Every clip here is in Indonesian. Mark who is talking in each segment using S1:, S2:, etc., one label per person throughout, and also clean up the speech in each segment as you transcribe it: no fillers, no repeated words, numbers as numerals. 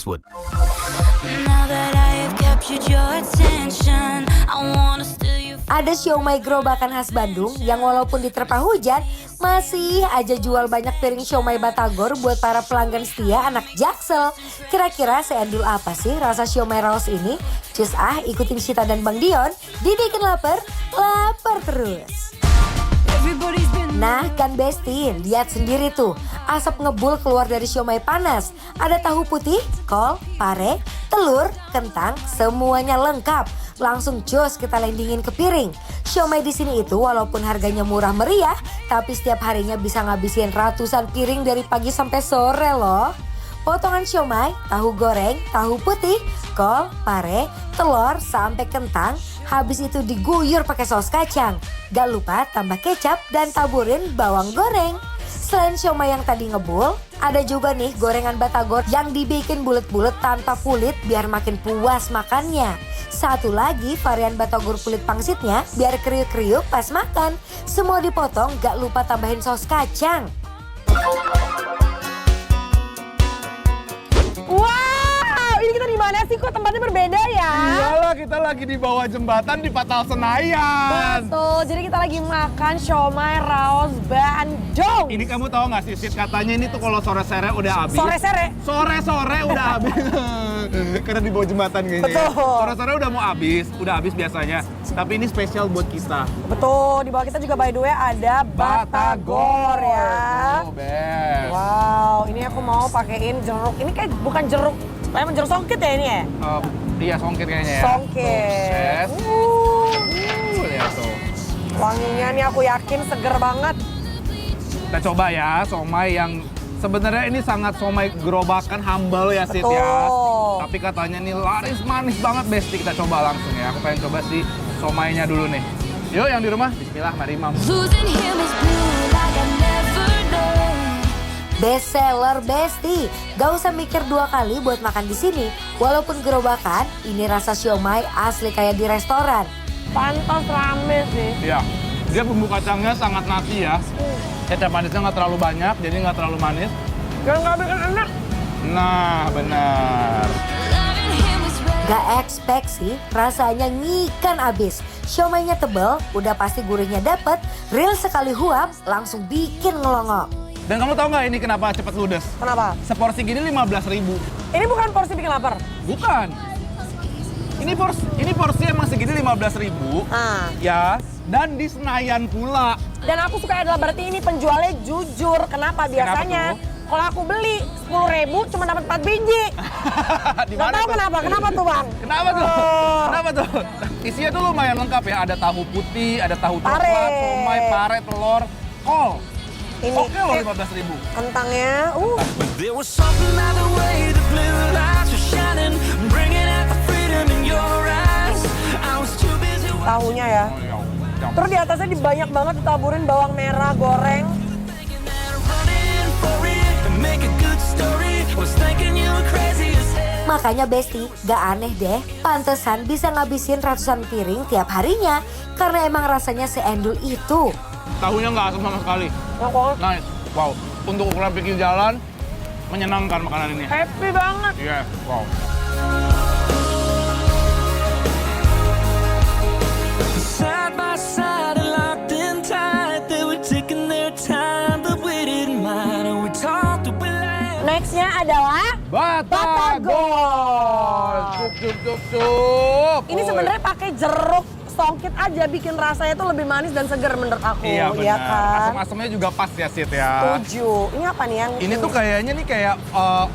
S1: Wood.
S2: Ada siomay gerobakan khas Bandung yang walaupun diterpa hujan masih aja jual banyak piring siomay batagor buat para pelanggan setia anak Jaksel. Kira-kira seendul apa sih rasa siomay raos ini? Cus ikutin Sita dan Bang Dion, dibikin lapar terus. Nah kan Besti, lihat sendiri tuh, asap ngebul keluar dari siomay panas. Ada tahu putih, kol, pare, telur, kentang, semuanya lengkap. Langsung jos kita landingin ke piring. Siomay di sini itu walaupun harganya murah meriah, tapi setiap harinya bisa ngabisin ratusan piring dari pagi sampai sore loh. Potongan siomay, tahu goreng, tahu putih, kol, pare, telur, sampai kentang. Habis itu diguyur pakai saus kacang. Gak lupa tambah kecap dan taburin bawang goreng. Selain siomay yang tadi ngebul, ada juga nih gorengan batagor yang dibikin bulet-bulet tanpa kulit biar makin puas makannya. Satu lagi varian batagor kulit pangsitnya biar kriuk-kriuk pas makan. Semua dipotong, gak lupa tambahin saus kacang.
S3: Wow, ini kita di mana sih? Kok tempatnya berbeda ya?
S4: Iyalah, kita lagi di bawah jembatan di Patal Senayan.
S3: Betul, jadi kita lagi makan siomay raos Bandung.
S4: Ini kamu tahu nggak sih, Sid, katanya ini tuh kalau sore-sore udah habis.
S3: Sore-sore?
S4: Sore-sore udah habis. Karena di bawah jembatan kayaknya.
S3: Betul.
S4: Sore-sore udah habis biasanya. Tapi ini spesial buat kita.
S3: Betul, di bawah kita juga by the way ada batagor ya.
S4: Oh, best.
S3: Wow, ini aku mau pakein jeruk. Ini kayak bukan jeruk, emang jeruk songkit ya ini ya?
S4: Iya, songkit kayaknya ya.
S3: Songkit.
S4: Lihat tuh.
S3: Wanginya nih aku yakin seger banget.
S4: Kita coba ya, somai yang sebenarnya ini sangat somai gerobakan humble ya, Sid ya.
S3: Betul.
S4: Tapi katanya nih laris manis banget, Besti. Kita coba langsung ya. Aku pengen coba si somainya dulu nih. Yuk yang di rumah, bismillah, mari mam.
S2: Best seller Besti, gak usah mikir dua kali buat makan di sini. Walaupun gerobakan, ini rasa siomay asli kayak di restoran.
S3: Pantas rame sih.
S4: Iya, dia bumbu kacangnya sangat nasi ya. Kecap manisnya nggak terlalu banyak, jadi nggak terlalu manis.
S3: Dan nggak bikin enak.
S4: Nah, benar.
S2: Gak expect sih, rasanya ngikan abis. Siomaynya tebel, udah pasti gurihnya dapet. Real sekali huap, langsung bikin ngelongok.
S4: Dan kamu tahu nggak ini kenapa cepat ludes?
S3: Kenapa?
S4: Seporsi gini 15.000.
S3: Ini bukan porsi bikin lapar.
S4: Bukan. Ini porsi emang segini 15.000.
S3: Ah.
S4: Ya, dan di Senayan pula.
S3: Dan aku suka adalah berarti ini penjualnya jujur. Kenapa? Biasanya kalau aku beli 10.000 cuma dapat 4 biji.
S4: Di
S3: Gak
S4: mana
S3: tahu
S4: tuh?
S3: kenapa tuh Bang?
S4: Kenapa tuh?
S3: Oh.
S4: Kenapa tuh? Isinya tuh lumayan lengkap ya. Ada tahu putih, ada tahu
S3: Pare.
S4: coklat, somai, pare, telur, kol.
S3: Ini
S4: Oke loh 15.000.
S3: kentangnya,
S1: There was something about the way the blue lights were shining, bringing out the freedom in your eyes. I was too busy.
S3: tahunya ya.
S4: Oh, iya.
S3: Terus di atasnya banyak banget ditaburin bawang merah goreng.
S1: Thinking that I'm running for it and make a good story. Was thinking you were crazy as hell.
S2: Makanya Besti, gak aneh deh. Pantesan bisa ngabisin ratusan piring tiap harinya. Karena emang rasanya seendul itu.
S4: Tahunya nggak asam sama sekali.
S3: Enak banget.
S4: Nice. Wow. Untuk ukuran pinggir jalan, menyenangkan makanan ini.
S3: Happy banget.
S4: Iya. Wow.
S1: Side by side and locked in tight, they were taking their time, but we didn't mind. And we talked to
S3: Nextnya adalah
S4: Batagor. Cup.
S3: ini sebenarnya pakai jeruk songkit aja bikin rasanya tuh lebih manis dan seger menurut aku.
S4: Iya benar.
S3: Kan?
S4: Asam-asamnya juga pas ya, Sid ya.
S3: Setuju. Ini apa nih yang
S4: Ini tuh kayaknya nih kayak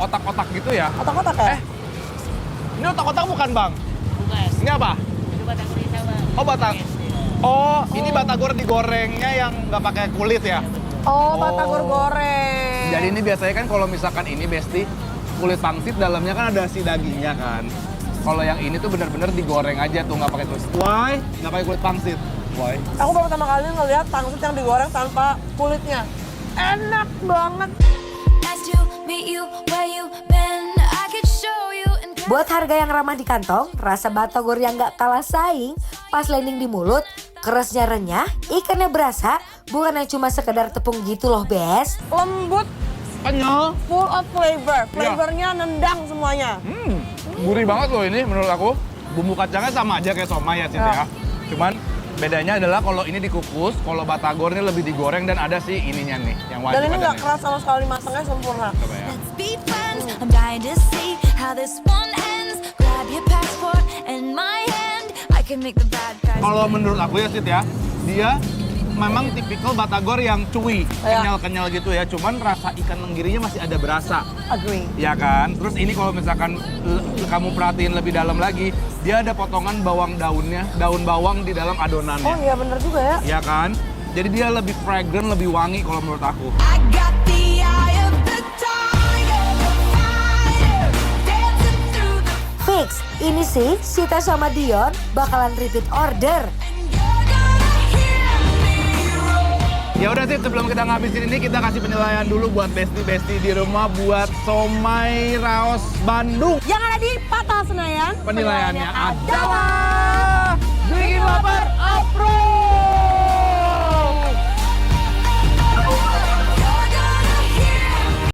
S4: otak-otak gitu ya.
S3: otak-otak ya?
S4: Ini otak-otak bukan, Bang? Bukan. Ini apa? Itu batagor sama. Oh, Oh, ini batagor digorengnya yang nggak pakai kulit ya?
S3: Oh, batagor goreng.
S4: Jadi ini biasanya kan kalau misalkan ini Besti, kulit pangsit dalamnya kan ada si dagingnya kan. Kalau yang ini tuh bener-bener digoreng aja tuh, nggak pakai kulit. Why? Nggak pakai kulit pangsit. Why?
S3: Aku baru pertama kali ngeliat pangsit yang digoreng tanpa kulitnya. Enak banget.
S5: Nice to meet you, where you been? I could show you in
S2: Buat harga yang ramah di kantong, rasa batagor yang gak kalah saing, pas landing di mulut, kerasnya renyah, ikannya berasa, bukan yang cuma sekedar tepung gitu loh, Bes.
S3: Lembut,
S4: Kenyal.
S3: Full of flavor. Flavornya nendang semuanya.
S4: Gurih banget loh ini menurut aku. Bumbu kacangnya sama aja kayak somai ya, Cid ya. Cuman bedanya adalah kalau ini dikukus, kalau batagor ini lebih digoreng dan ada sih ininya nih yang wajib.
S3: Dan ini
S4: ada
S3: nggak
S4: nih.
S3: keras sama sekali, matangnya sempurna.
S4: Coba ya.
S5: Let's be friends. I'm dying to see how this one ends. Grab your passport and my hand. I can make the bad guys.
S4: Kalau menurut aku ya, Cid ya, dia memang tipikal batagor yang cuy,
S3: Iya.
S4: kenyal-kenyal gitu ya. Cuman rasa ikan tenggirinya masih ada berasa.
S3: Agree.
S4: Ya kan? Terus ini kalau misalkan kamu perhatiin lebih dalam lagi, dia ada potongan bawang daunnya, daun bawang di dalam
S3: Oh
S4: adonannya.
S3: iya bener juga ya.
S4: Ya kan? Jadi dia lebih fragrant, lebih wangi kalau menurut aku.
S5: I got the eye of the tiger, the fire, dancing through the
S2: Fix, ini sih Sita sama Dion bakalan repeat order.
S5: you're gonna hear me roar.
S4: Ya udah sih, sebelum kita ngabisin ini kita kasih penilaian dulu buat Besti-Besti di rumah buat somai raos Bandung.
S3: Yang ada di Patah Senayan.
S4: Penilaiannya adalah bikin lapar